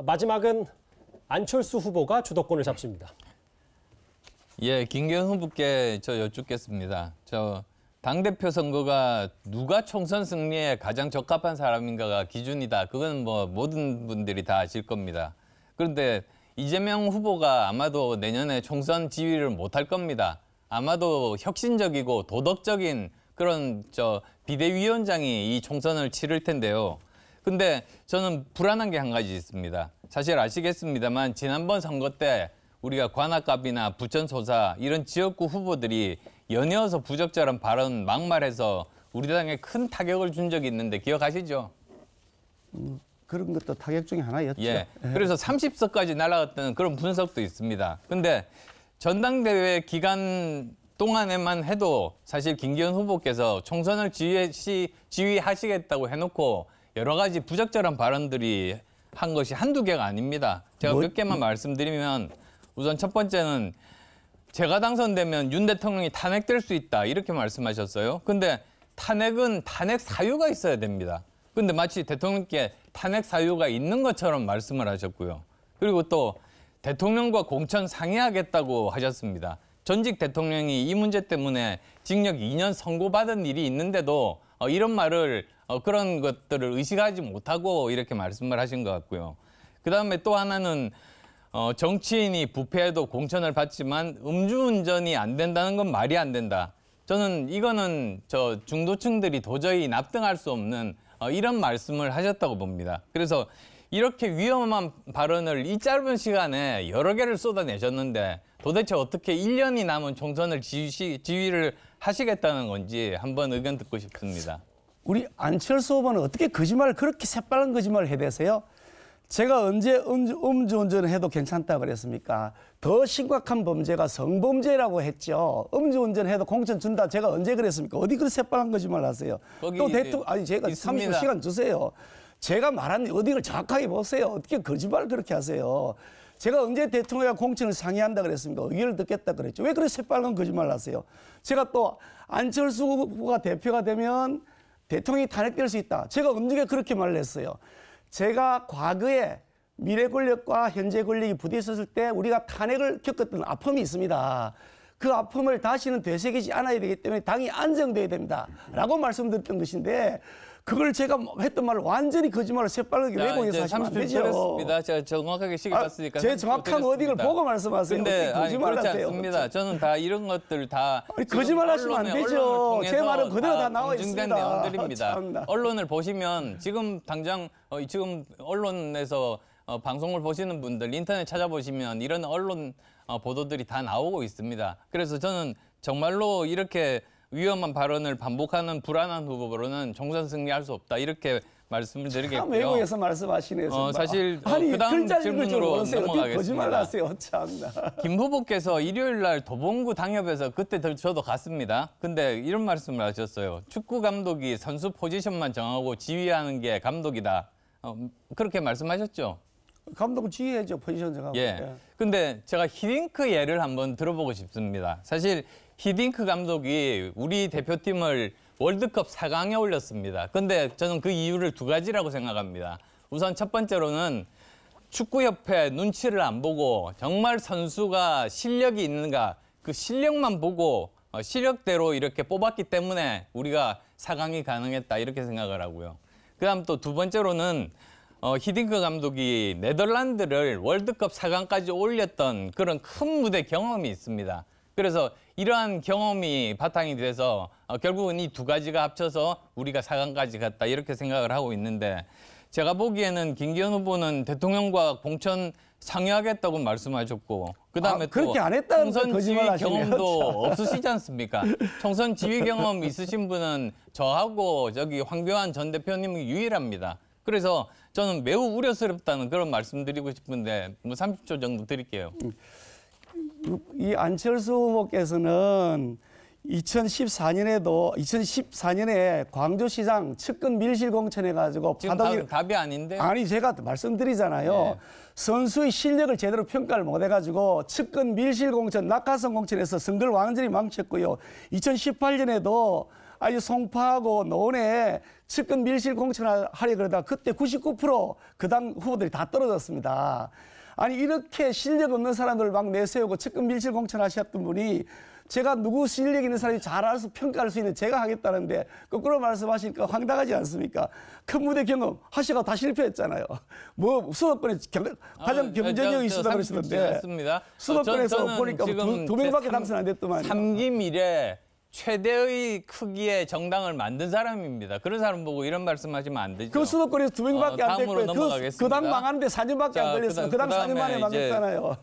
마지막은 안철수 후보가 주도권을 잡습니다. 예, 김기현 후보께 저 여쭙겠습니다. 당대표 선거가 누가 총선 승리에 가장 적합한 사람인가가 기준이다. 그건 뭐 모든 분들이 다 아실 겁니다. 그런데 이재명 후보가 아마도 내년에 총선 지휘를 못할 겁니다. 아마도 혁신적이고 도덕적인 그런 비대위원장이 이 총선을 치를 텐데요. 근데 저는 불안한 게 한 가지 있습니다. 사실 아시겠습니다만 지난번 선거 때 우리가 관악갑이나 부천소사 이런 지역구 후보들이 연이어서 부적절한 발언 막말해서 우리 당에 큰 타격을 준 적이 있는데 기억하시죠? 그런 것도 타격 중에 하나였죠. 예. 그래서 30석까지 날아갔다는 그런 분석도 있습니다. 근데 전당대회 기간 동안에만 해도 사실 김기현 후보께서 총선을 지휘하시겠다고 해놓고 여러 가지 부적절한 발언들이 한 것이 한두 개가 아닙니다. 제가 몇 개만 말씀드리면 우선 첫 번째는 제가 당선되면 윤 대통령이 탄핵될 수 있다 이렇게 말씀하셨어요. 근데 탄핵은 탄핵 사유가 있어야 됩니다. 근데 마치 대통령께 탄핵 사유가 있는 것처럼 말씀을 하셨고요. 그리고 또 대통령과 공천 상의하겠다고 하셨습니다. 전직 대통령이 이 문제 때문에 징역 2년 선고받은 일이 있는데도 이런 말을 그런 것들을 의식하지 못하고 이렇게 말씀을 하신 것 같고요. 그다음에 또 하나는 정치인이 부패해도 공천을 받지만 음주운전이 안 된다는 건 말이 안 된다. 저는 이거는 중도층들이 도저히 납득할 수 없는 이런 말씀을 하셨다고 봅니다. 그래서 이렇게 위험한 발언을 이 짧은 시간에 여러 개를 쏟아내셨는데 도대체 어떻게 1년이 남은 총선을 지휘를 하시겠다는 건지 한번 의견 듣고 싶습니다. 우리 안철수 후보는 어떻게 거짓말을 그렇게 새빨간 거짓말을 해대세요? 제가 언제 음주운전을 해도 괜찮다고 그랬습니까? 더 심각한 범죄가 성범죄라고 했죠. 음주운전 해도 공천 준다. 제가 언제 그랬습니까? 어디 그렇게 새빨간 거짓말 하세요? 또 대통령, 아니 제가 있습니다. 30시간 주세요. 제가 말한 어디를 정확하게 보세요. 어떻게 거짓말을 그렇게 하세요? 제가 언제 대통령과 공천을 상의한다 그랬습니까? 의견을 듣겠다 그랬죠. 왜 그렇게 새빨간 거짓말을 하세요? 제가 또 안철수 후보가 대표가 되면 대통령이 탄핵될 수 있다. 제가 언제 그렇게 말을 했어요? 제가 과거에 미래 권력과 현재 권력이 부딪혔을 때 우리가 탄핵을 겪었던 아픔이 있습니다. 그 아픔을 다시는 되새기지 않아야 되기 때문에 당이 안정돼야 됩니다. 라고 말씀드렸던 것인데 그걸 제가 했던 말을 완전히 거짓말을 새빨갛게 왜곡해서 하시면 안 되죠. 들었습니다. 제가 정확하게 시기 봤으니까. 제 정확한 어디를 보고 말씀하세요. 근데 거짓말 그렇지 하세요. 않습니다. 저는 다 이런 것들 다 거짓말 하시면 안 되죠. 제 말은 그대로 다 나와 검증된 있습니다. 내용들입니다. 참나. 언론을 보시면 지금 당장 지금 언론에서 방송을 보시는 분들 인터넷 찾아보시면 이런 언론 보도들이 다 나오고 있습니다. 그래서 저는 정말로 이렇게 위험한 발언을 반복하는 불안한 후보로는 총선 승리할 수 없다. 이렇게 말씀을 드리겠고요. 외국에서 말씀하시네요. 사실 아니, 그다음 질문으로 넘어가겠습니다. 거짓말 하세요. 참나. 김 후보께서 일요일 날 도봉구 당협에서 그때 저도 갔습니다. 근데 이런 말씀을 하셨어요. 축구 감독이 선수 포지션만 정하고 지휘하는 게 감독이다. 그렇게 말씀하셨죠? 감독은 지휘해야죠. 포지션 정하고. 예. 근데 제가 히딩크 예를 한번 들어보고 싶습니다. 사실 히딩크 감독이 우리 대표팀을 월드컵 4강에 올렸습니다. 근데 저는 그 이유를 두 가지라고 생각합니다. 우선 첫 번째로는 축구협회 눈치를 안 보고 정말 선수가 실력이 있는가 그 실력만 보고 실력대로 이렇게 뽑았기 때문에 우리가 4강이 가능했다 이렇게 생각을 하고요. 그다음 또 두 번째로는 히딩크 감독이 네덜란드를 월드컵 4강까지 올렸던 그런 큰 무대 경험이 있습니다. 그래서 이러한 경험이 바탕이 돼서 결국은 이 두 가지가 합쳐서 우리가 4강까지 갔다 이렇게 생각을 하고 있는데 제가 보기에는 김기현 후보는 대통령과 공천 상의하겠다고 말씀하셨고 그다음에 또 그렇게 안 했다는 총선 지휘 거짓말하시네요. 경험도 없으시지 않습니까? 총선 지휘 경험 있으신 분은 저하고 황교안 전 대표님이 유일합니다. 그래서 저는 매우 우려스럽다는 그런 말씀드리고 싶은데 30초 정도 드릴게요. 이 안철수 후보께서는 2014년에 광주시장 측근 밀실 공천해가지고 지금 답이 아닌데? 아니 제가 말씀드리잖아요. 네. 선수의 실력을 제대로 평가를 못해가지고 측근 밀실 공천, 낙하산 공천에서 선거를 완전히 망쳤고요. 2018년에도 아주 송파하고 노원에 측근 밀실 공천을 하려 그러다 그때 99%그 당 후보들이 다 떨어졌습니다. 아니 이렇게 실력 없는 사람들을 막 내세우고 측근 밀실 공천하셨던 분이 제가 누구 실력 있는 사람이 잘 알아서 평가할 수 있는 제가 하겠다는데 거꾸로 말씀하시니까 황당하지 않습니까? 큰 무대 경험 하시고 다 실패했잖아요. 뭐 수도권에 가장 경쟁력이 있으다 그러시던데 수도권에서 보니까 두 명밖에 당선 안 됐더만요. 3기 미래 최대의 크기의 정당을 만든 사람입니다. 그런 사람 보고 이런 말씀하시면 안 되죠. 그 수도권에서 두 명밖에 안 다음으로 됐고요. 그 당 넘어가겠습니다. 망하는데 4년밖에 안 걸렸어요. 그 당 4년 만에 그다음에 이제 망했잖아요.